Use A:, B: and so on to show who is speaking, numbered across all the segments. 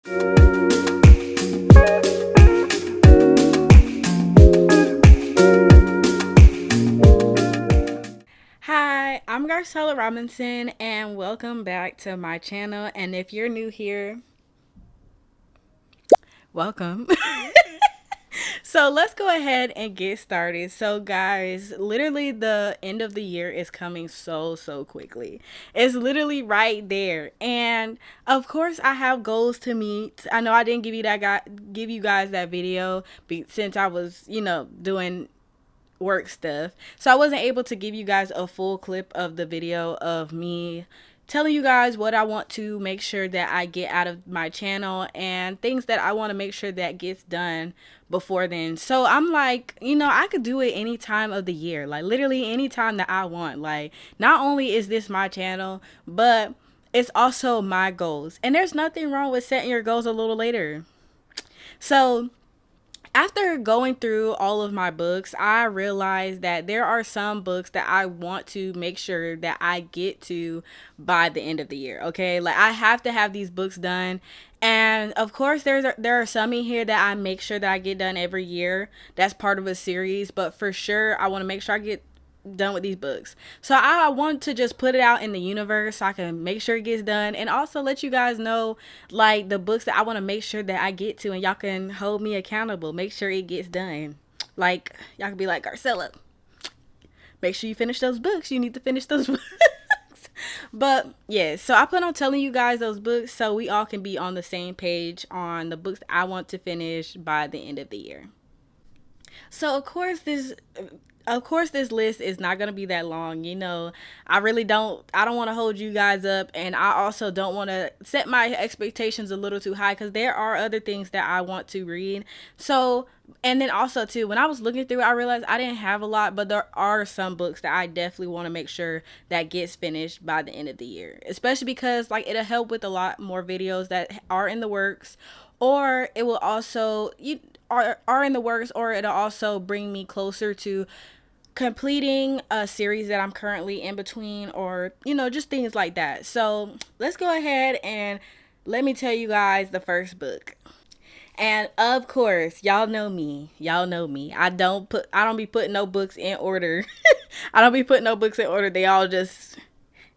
A: Hi, I'm Garcella Robinson and welcome back to my channel. And if you're new here, welcome. So let's go ahead and get started. So guys, literally the end of the year is coming so quickly. It's literally right there. And of course I have goals to meet. I know I didn't give you guys that video since I was, doing work stuff. So I wasn't able to give you guys a full clip of the video of me telling you guys what I want to make sure that I get out of my channel and things that I want to make sure that gets done before then. So I'm like, I could do it any time of the year, like literally any time that I want. Like, not only is this my channel, but it's also my goals. And there's nothing wrong with setting your goals a little later. So after going through all of my books, I realized that there are some books that I want to make sure that I get to by the end of the year. Okay, like I have to have these books done, and of course, there are some in here that I make sure that I get done every year. That's part of a series, but for sure, I want to make sure I get done with these books. So I want to just put it out in the universe so I can make sure it gets done, and also let you guys know like the books that I want to make sure that I get to, and y'all can hold me accountable, make sure it gets done. Like y'all can be like, Garcella, make sure you finish those books, you need to finish those books. But yeah, so I plan on telling you guys those books so we all can be on the same page on the books I want to finish by the end of the year. So of course this list is not going to be that long. I don't want to hold you guys up, and I also don't want to set my expectations a little too high because there are other things that I want to read. So, and then also too, when I was looking through, I realized I didn't have a lot, but there are some books that I definitely want to make sure that gets finished by the end of the year, especially because like it'll help with a lot more videos that are in the works, or it will also are in the works, or it'll also bring me closer to completing a series that I'm currently in between, or just things like that. So let's go ahead and let me tell you guys the first book. And of course, y'all know me. I don't be putting no books in order. I don't be putting no books in order. They all just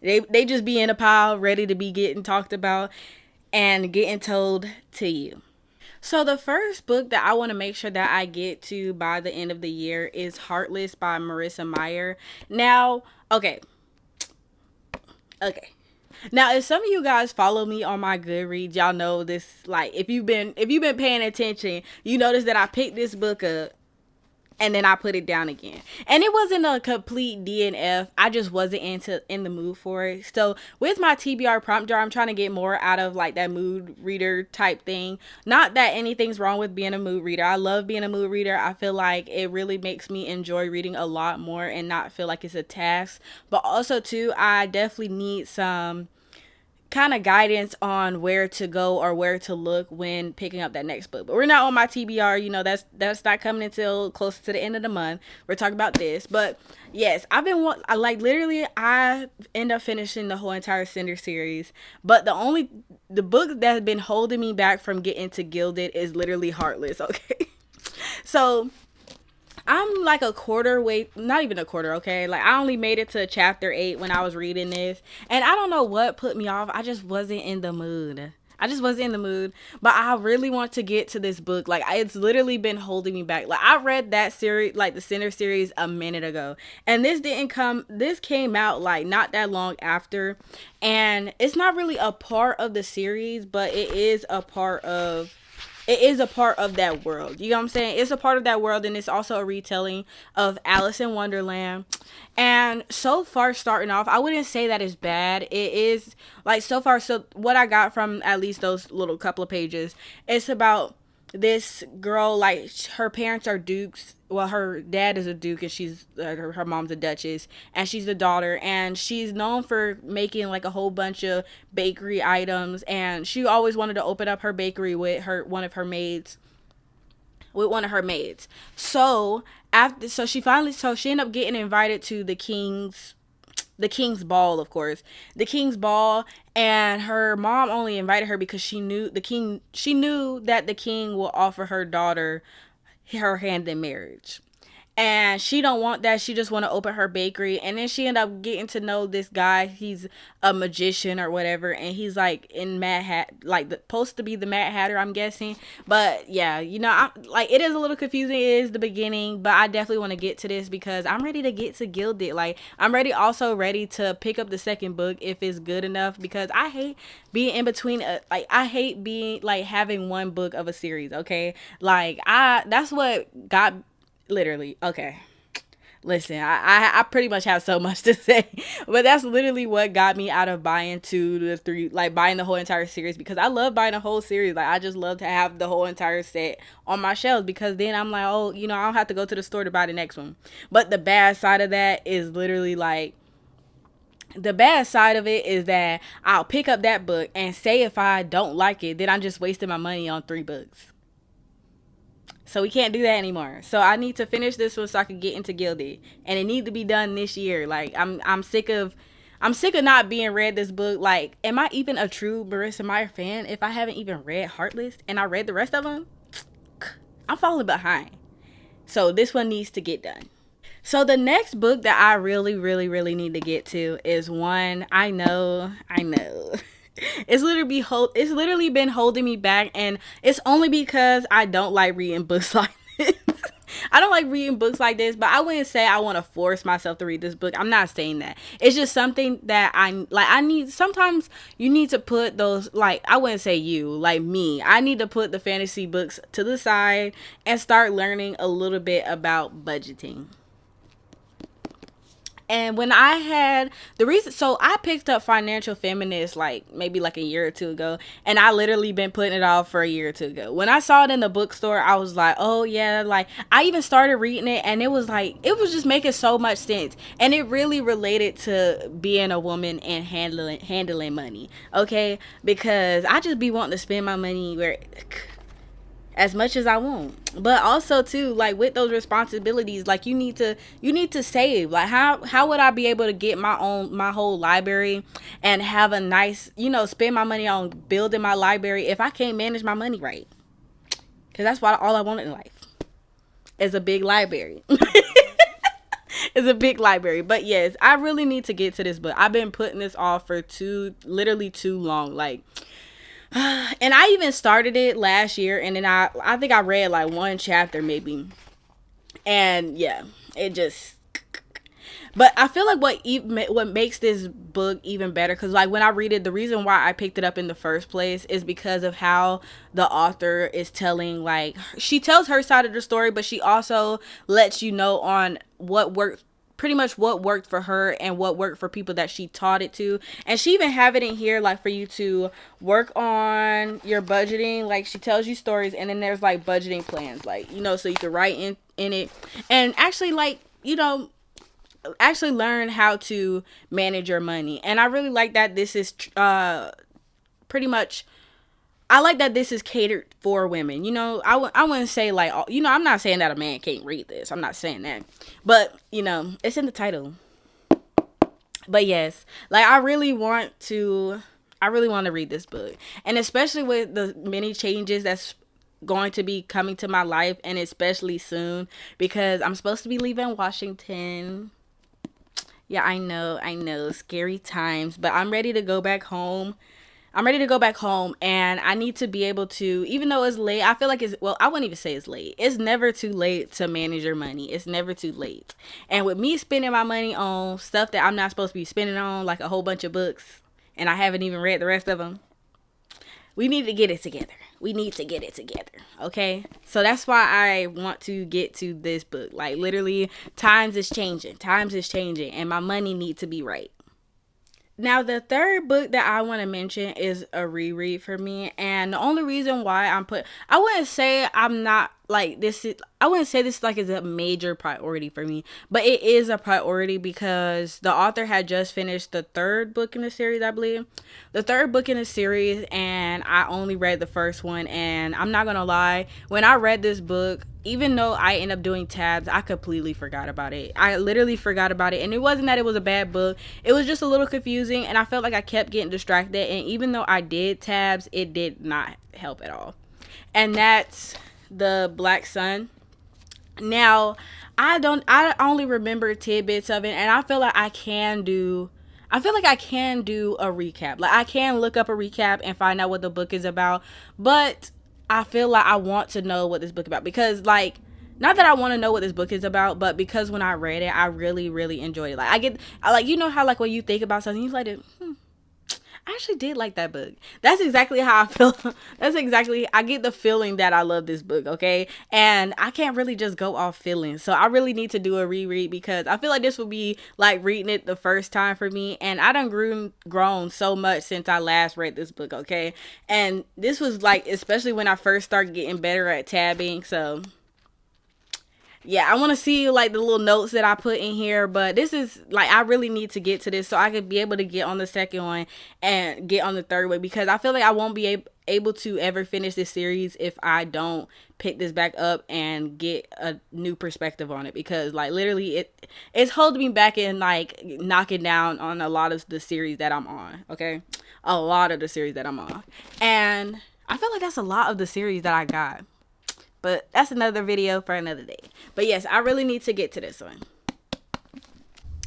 A: they just be in a pile ready to be getting talked about and getting told to you. So the first book that I want to make sure that I get to by the end of the year is Heartless by Marissa Meyer. Now, okay. Now, if some of you guys follow me on my Goodreads, y'all know this. Like, if you've been paying attention, you notice that I picked this book up and then I put it down again. And it wasn't a complete DNF. I just wasn't in the mood for it. So with my TBR prompt jar, I'm trying to get more out of like that mood reader type thing. Not that anything's wrong with being a mood reader. I love being a mood reader. I feel like it really makes me enjoy reading a lot more and not feel like it's a task. But also too, I definitely need some kind of guidance on where to go or where to look when picking up that next book. But we're not on my TBR, that's not coming until close to the end of the month. We're talking about this. But yes, I end up finishing the whole entire Cinder series, but the book that's been holding me back from getting to Gilded is literally Heartless. Okay. So I'm like a quarter way, not even a quarter, okay? Like I only made it to chapter 8 when I was reading this, and I don't know what put me off. I just wasn't in the mood. But I really want to get to this book. Like it's literally been holding me back. Like I read that series, like the Center series, a minute ago, and this came out like not that long after, and it's not really a part of the series, but it is a part of that world. You know what I'm saying? It's a part of that world, and it's also a retelling of Alice in Wonderland. And so far, starting off, I wouldn't say that it's bad. It is like so far. So what I got from at least those little couple of pages, it's about this girl, like her parents are dukes. Well, her dad is a duke and she's her mom's a duchess, and she's the daughter, and she's known for making like a whole bunch of bakery items, and she always wanted to open up her bakery with one of her maids. So she ended up getting invited to the king's the King's Ball, of course. The King's Ball, and her mom only invited her because she knew that the king will offer her daughter her hand in marriage, and she don't want that. She just want to open her bakery. And then she ended up getting to know this guy. He's a magician or whatever, and he's like in Mad Hat, like supposed to be the Mad Hatter, I'm guessing. But yeah, I like, it is a little confusing. It is the beginning, but I definitely want to get to this because I'm ready to get to Gilded. Like, I'm ready to pick up the second book if it's good enough, because I hate being in between like, I hate being like having one book of a series. Okay, like, that's what got, literally, okay, listen, I pretty much have so much to say, but that's literally what got me out of buying 2 to 3, like buying the whole entire series, because I love buying a whole series. Like, I just love to have the whole entire set on my shelves, because then I'm like, oh, I don't have to go to the store to buy the next one. But the bad side of that is literally like, the bad side of it is that I'll pick up that book and say if I don't like it, then I'm just wasting my money on 3 books. So we can't do that anymore. So I need to finish this one so I can get into Gilded, and it need to be done this year. Like, I'm sick of not being read this book. Like, am I even a true Marissa Meyer fan if I haven't even read Heartless and I read the rest of them? I'm falling behind. So this one needs to get done. So the next book that I really, really, really need to get to is one I know. It's literally been holding me back, and it's only because I don't like reading books like this. I don't like reading books like this, but I wouldn't say I want to force myself to read this book. I'm not saying that. It's just something that I need. Sometimes you need to put those, like, I wouldn't say you, like me. I need to put the fantasy books to the side and start learning a little bit about budgeting. And when I had so I picked up Financial Feminist like maybe like a year or two ago, and I literally been putting it off for a year or two ago. When I saw it in the bookstore, I was like, oh yeah, like, I even started reading it, and it was just making so much sense, and it really related to being a woman and handling money, okay? Because I just be wanting to spend my money where, as much as I want. But also too, like, with those responsibilities, like, you need to save. Like, how would I be able to get my whole library and have a nice, spend my money on building my library if I can't manage my money right? Because that's all I want in life is a big library. It's a big library. But yes, I really need to get to this book. I've been putting this off for literally too long. Like, and I even started it last year, and then I think I read like one chapter maybe, and yeah, it just. But I feel like what makes this book even better, because like when I read it, the reason why I picked it up in the first place is because of how the author is telling, like, she tells her side of the story, but she also lets you know on what worked, pretty much what worked for her and what worked for people that she taught it to. And she even have it in here like for you to work on your budgeting. Like, she tells you stories, and then there's like budgeting plans, like, so you can write in it and actually, like, actually learn how to manage your money. And I really like that this is pretty much, I like that this is catered for women. I wouldn't say like, I'm not saying that a man can't read this. I'm not saying that. But, it's in the title. But yes, like, I really want to read this book. And especially with the many changes that's going to be coming to my life, and especially soon, because I'm supposed to be leaving Washington. Yeah, I know, scary times, but I'm ready to go back home. And I need to be able to, even though it's late, I feel like I wouldn't even say it's late. It's never too late to manage your money. It's never too late. And with me spending my money on stuff that I'm not supposed to be spending on, like a whole bunch of books, and I haven't even read the rest of them, we need to get it together. Okay? So that's why I want to get to this book. Like, literally, times is changing, and my money needs to be right. Now, the third book that I want to mention is a reread for me. And the only reason why I wouldn't say I'm not like this is, I wouldn't say this like is a major priority for me, but it is a priority because the author had just finished the third book in the series, I believe. The third book in the series, and I only read the first one, and I'm not gonna lie, when I read this book, even though I end up doing tabs, I completely forgot about it. I literally forgot about it, and it wasn't that it was a bad book. It was just a little confusing, and I felt like I kept getting distracted, and even though I did tabs, it did not help at all. And that's the Black Sun. Now, I only remember tidbits of it, and I feel like I can do a recap. Like, I can look up a recap and find out what the book is about, but I feel like I want to know what this book is about, because, like, not that I want to know what this book is about, but because when I read it, I really, really enjoyed it. Like, you know how, like, when you think about something, you like, I actually did like that book. That's exactly how I feel. I get the feeling that I love this book, okay? And I can't really just go off feelings. So I really need to do a reread, because I feel like this will be like reading it the first time for me. And I done grown so much since I last read this book, okay? And this was like, especially when I first started getting better at tabbing. So yeah, I want to see like the little notes that I put in here, but this is like, I really need to get to this so I could be able to get on the second one and get on the third one, because I feel like I won't be able to ever finish this series if I don't pick this back up and get a new perspective on it, because like literally it's holding me back and like knocking down on a lot of the series that I'm on, okay? A lot of the series that I'm on. And I feel like that's a lot of the series that I got. But that's another video for another day. But yes, I really need to get to this one.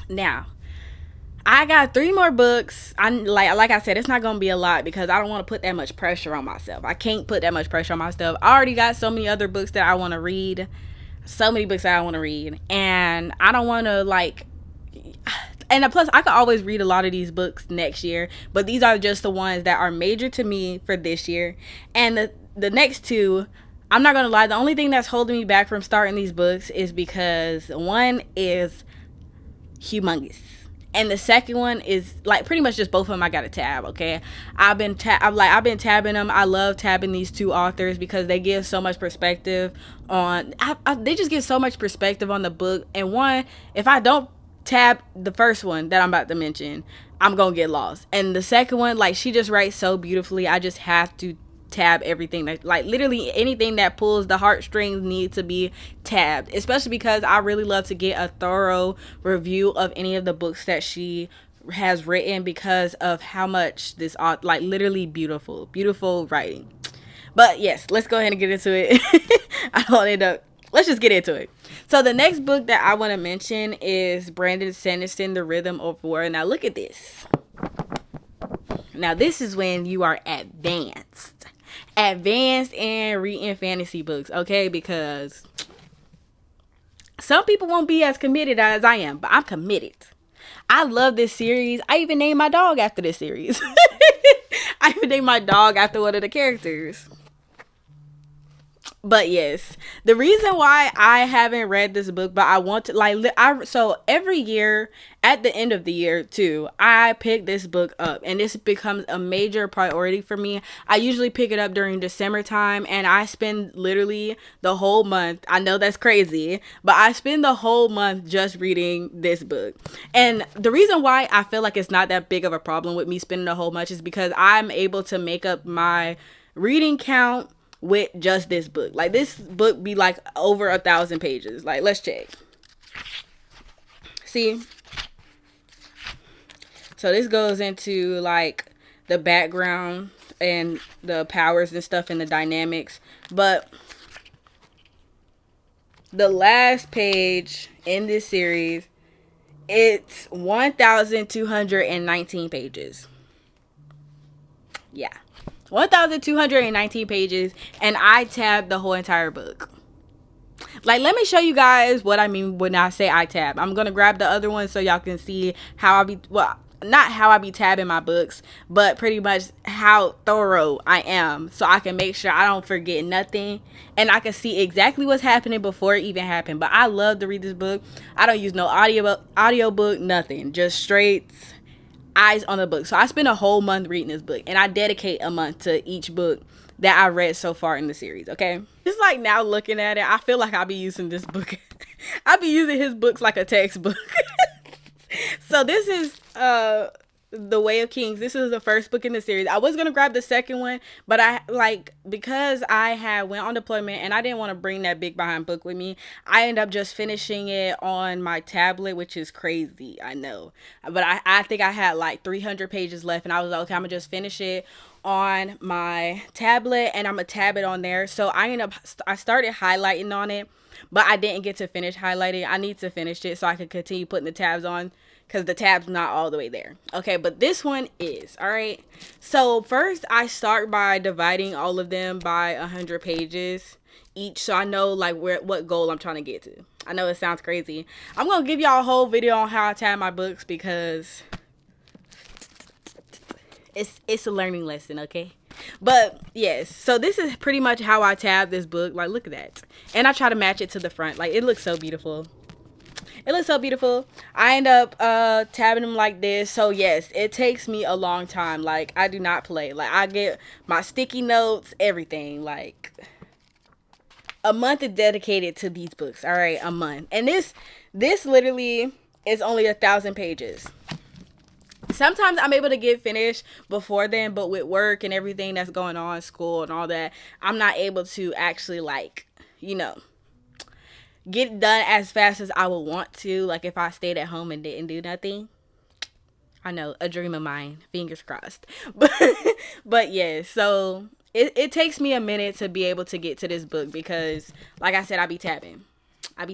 A: Now, I got 3 more books. Like I said, it's not going to be a lot because I don't want to put that much pressure on myself. I can't put that much pressure on myself. I already got so many other books that I want to read. So many books that I want to read. And I don't want to like... And plus, I could always read a lot of these books next year. But these are just the ones that are major to me for this year. And the next 2... I'm not going to lie, the only thing that's holding me back from starting these books is because one is humongous. And the second one is like pretty much just both of them I got to tab, okay? I've been tabbing them. I love tabbing these 2 authors because they give so much perspective on they just give so much perspective on the book. And one, if I don't tab the first one that I'm about to mention, I'm going to get lost. And the second one, like, she just writes so beautifully. I just have to tab everything that, like, literally anything that pulls the heartstrings needs to be tabbed, especially because I really love to get a thorough review of any of the books that she has written because of how much this like literally beautiful writing. But yes, let's go ahead and get into it. Let's just get into it. So the next book that I want to mention is Brandon Sanderson, The Rhythm of War. Now look at this. Now this is when you are advanced and reading fantasy books, okay? Because some people won't be as committed as I am, but I'm committed. I love this series. I even named my dog after this series. I even named my dog after one of the characters. But yes, the reason why I haven't read this book, but I want to, so every year at the end of the year too, I pick this book up, and this becomes a major priority for me. I usually pick it up during December time, and I spend literally the whole month. I know that's crazy, but I spend the whole month just reading this book. And the reason why I feel like it's not that big of a problem with me spending the whole month is because I'm able to make up my reading count with just this book. Like, this book be like over 1,000 pages. Like, let's check. See? So this goes into like the background and the powers and stuff and the dynamics. But the last page in this series, it's 1,219 pages. Yeah. 1,219 pages, and I tabbed the whole entire book. Like, let me show you guys what I mean when I say I tab. I'm gonna grab the other one so y'all can see how I be, well, not how I be tabbing my books, but pretty much how thorough I am, so I can make sure I don't forget nothing, and I can see exactly what's happening before it even happened. But I love to read this book. I don't use no audio book, nothing, just straight. eyes on the book. So I spend a whole month reading this book, and I dedicate a month to each book that I read so far in the series. Okay, just like now looking at it, I feel like I'll be using this book. I'll be using his books like a textbook. So this is The Way of Kings. This is the first book in the series. I was gonna grab the second one, but I like, because I had went on deployment and I didn't want to bring that big behind book with me, I ended up just finishing it on my tablet, which is crazy, I know. But I think I had like 300 pages left, and I was like, okay, I'm gonna just finish it on my tablet, and I'm gonna tab it on there. So I started highlighting on it, but I didn't get to finish highlighting. I need to finish it so I can continue putting the tabs on, because the tab's not all the way there. Okay, but this one is. All right. So first I start by dividing all of them by 100 pages each, so I know like what goal I'm trying to get to. I know it sounds crazy. I'm going to give y'all a whole video on how I tab my books, because it's a learning lesson, okay? But yes, so this is pretty much how I tab this book. Like, look at that. And I try to match it to the front. Like, it looks so beautiful. It looks so beautiful. I end up tabbing them like this. So yes, it takes me a long time. Like, I do not play. Like, I get my sticky notes, everything. Like, a month is dedicated to these books. All right, a month. And this literally is only 1,000 pages. Sometimes I'm able to get finished before then, but with work and everything that's going on, school and all that, I'm not able to actually, like, you know, get it done as fast as I would want to. Like, if I stayed at home and didn't do nothing. I know, a dream of mine, fingers crossed. But yeah, so it takes me a minute to be able to get to this book, because like I said, I be tabbing. All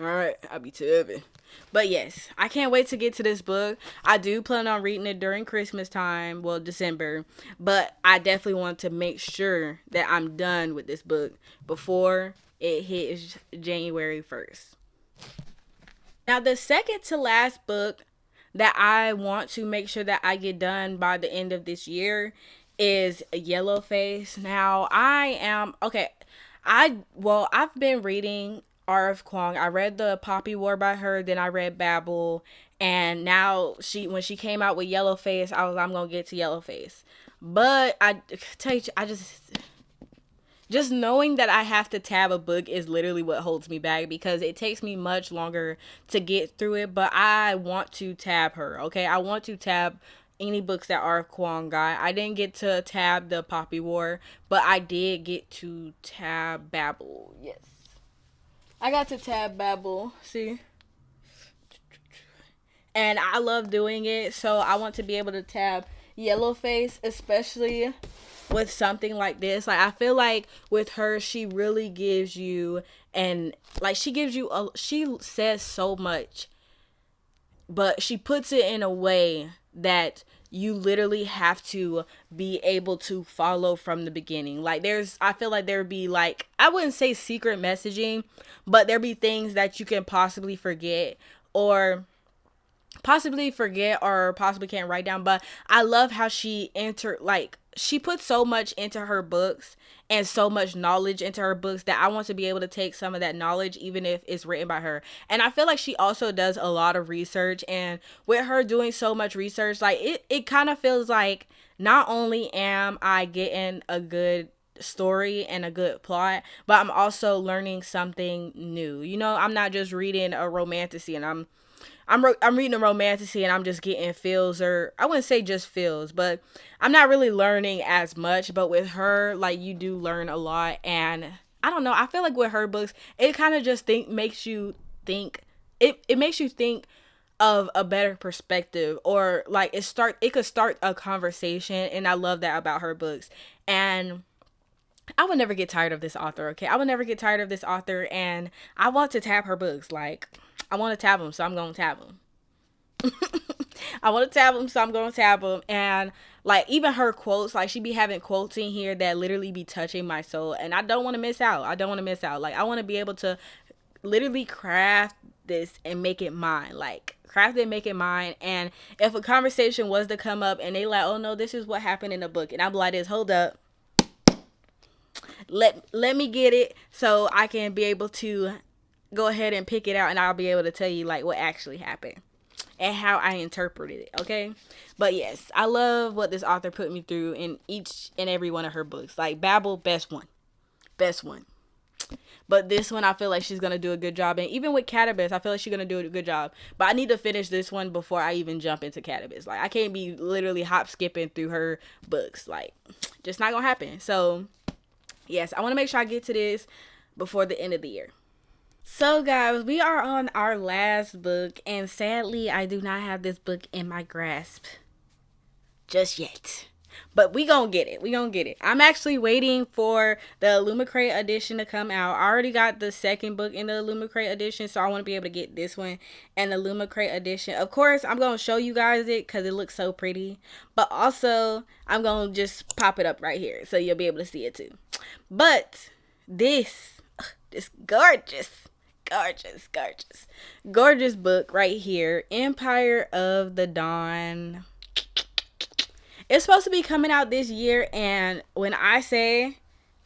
A: right, I'll be tabbing. But yes, I can't wait to get to this book. I do plan on reading it during Christmas time, well, December. But I definitely want to make sure that I'm done with this book before it hits January 1st. Now, the second to last book that I want to make sure that I get done by the end of this year is Yellowface. Now, I've been reading R.F. Kuang. I read the Poppy War by her, then I read Babel, and now when she came out with Yellowface, I'm gonna get to Yellowface. But I tell you, I just knowing that I have to tab a book is literally what holds me back, because it takes me much longer to get through it. But I want to tab her, okay? I want to tab any books that R.F. Kuang got. I didn't get to tab the Poppy War, but I did get to tab Babel. Yes, I got to tab Babel. See? And I love doing it, so I want to be able to tab Yellowface, especially with something like this. Like, I feel like with her, she really gives you, and like, she says so much, but she puts it in a way that you literally have to be able to follow from the beginning. Like, I feel like there'd be, like, I wouldn't say secret messaging, but there'd be things that you can possibly forget or possibly can't write down. But I love how she puts so much into her books and so much knowledge into her books that I want to be able to take some of that knowledge, even if it's written by her. And I feel like she also does a lot of research, and with her doing so much research, like, it kind of feels like not only am I getting a good story and a good plot, but I'm also learning something new. You know, I'm not just reading a romantasy and I'm reading a romantasy and I'm just getting feels, or I wouldn't say just feels, but I'm not really learning as much. But with her, like, you do learn a lot. And I don't know, I feel like with her books, it kind of just makes you think of a better perspective, or like it could start a conversation. And I love that about her books. And I would never get tired of this author, okay? I would never get tired of this author, and I want to tab her books. Like, I want to tab them, so I'm going to tab them. I want to tab them, so I'm going to tab them. And, like, even her quotes, like, she be having quotes in here that literally be touching my soul, and I don't want to miss out. Like, I want to be able to literally craft this and make it mine. Like, craft it, make it mine. And if a conversation was to come up and they like, oh, no, this is what happened in the book, and I'm like this, hold up. Let me get it so I can be able to go ahead and pick it out, and I'll be able to tell you, like, what actually happened. and how I interpreted it, okay? But yes, I love what this author put me through in each and every one of her books. Like Babel, best one. Best one. But this one, I feel like she's going to do a good job. And even with Cannabis, I feel like she's going to do a good job. But I need to finish this one before I even jump into Cannabis. Like, I can't be literally hop skipping through her books. Like, just not going to happen. So, yes, I want to make sure I get to this before the end of the year. So, guys, we are on our last book. And sadly, I do not have this book in my grasp just yet. But we gonna get it. We gonna get it. I'm actually waiting for the Illumicrate edition to come out. I already got the second book in the Illumicrate edition, so I want to be able to get this one and the Illumicrate edition. Of course, I'm gonna show you guys it because it looks so pretty. But also, I'm gonna just pop it up right here so you'll be able to see it too. But this gorgeous book right here, Empire of the Dawn. It's supposed to be coming out this year, and when I say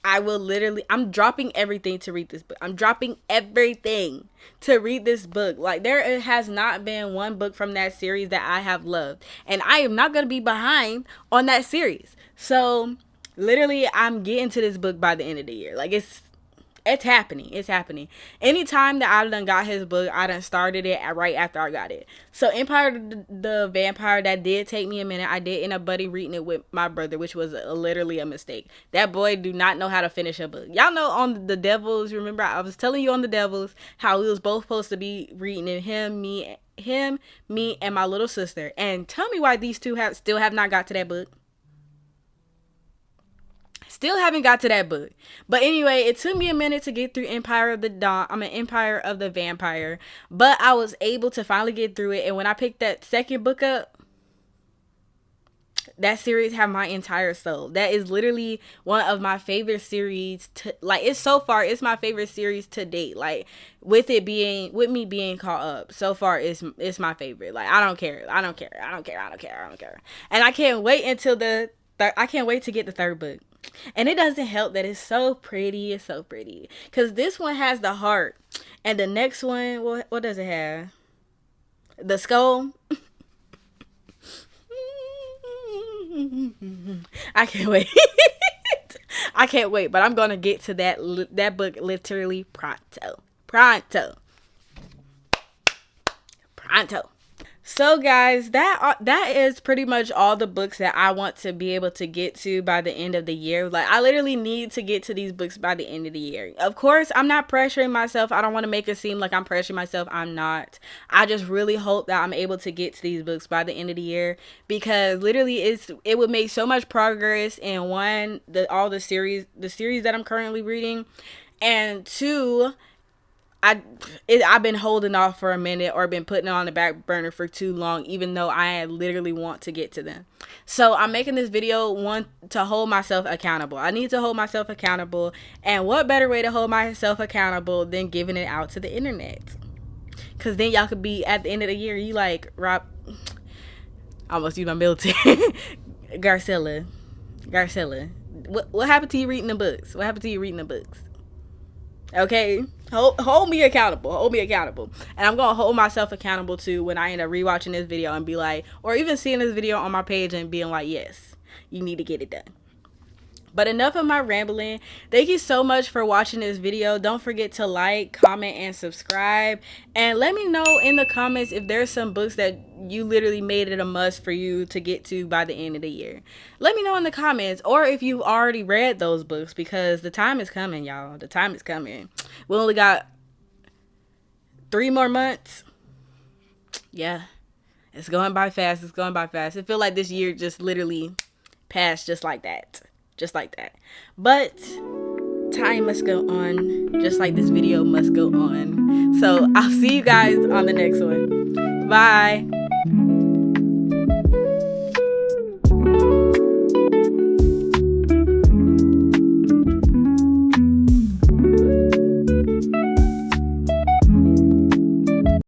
A: I'm dropping everything to read this book. I'm dropping everything to read this book. Like, there has not been one book from that series that I have loved, and I am not going to be behind on that series. So, literally, I'm getting to this book by the end of the year. Like, it's happening. It's happening. Anytime that I done got his book, I done started it right after I got it. So Empire the Vampire, that did take me a minute. I did end up buddy reading it with my brother, which was literally a mistake. That boy do not know how to finish a book. Y'all know on The Devils, remember I was telling you on The Devils how we was both supposed to be reading it, him, me, and my little sister. And tell me why these two still have not got to that book. Still haven't got to that book. But anyway, it took me a minute to get through Empire of the Vampire. But I was able to finally get through it. And when I picked that second book up, that series had my entire soul. That is literally one of my favorite series. It's my favorite series to date. Like, with me being caught up, so far it's my favorite. Like, I don't care. And I can't wait until I can't wait to get the third book. And it doesn't help that it's so pretty. It's so pretty. Because this one has the heart. And the next one, what does it have? The skull. I can't wait. I can't wait. But I'm going to get to that book literally pronto. So guys, that is pretty much all the books that I want to be able to get to by the end of the year. Like, I literally need to get to these books by the end of the year. Of course, I'm not pressuring myself. I don't want to make it seem like I'm pressuring myself. I'm not. I just really hope that I'm able to get to these books by the end of the year, because literally it would make so much progress in one, the series that I'm currently reading, and two, I've been holding off for a minute or been putting it on the back burner for too long, even though I literally want to get to them. So I'm making this video, one, to hold myself accountable. I need to hold myself accountable. And what better way to hold myself accountable than giving it out to the internet? Because then y'all could be at the end of the year, you like, Rob, I almost used my military. Garcella. What happened to you reading the books? Okay, hold me accountable. And I'm gonna hold myself accountable too when I end up rewatching this video and be like, or even seeing this video on my page and being like, yes, you need to get it done. But enough of my rambling. Thank you so much for watching this video. Don't forget to like, comment, and subscribe. And let me know in the comments if there's some books that you literally made it a must for you to get to by the end of the year. Let me know in the comments. Or if you've already read those books, because the time is coming, y'all. The time is coming. We only got 3 more months. Yeah. It's going by fast. I feel like this year just literally passed just like that. But time must go on, just like this video must go on. So I'll see you guys on the next one. Bye.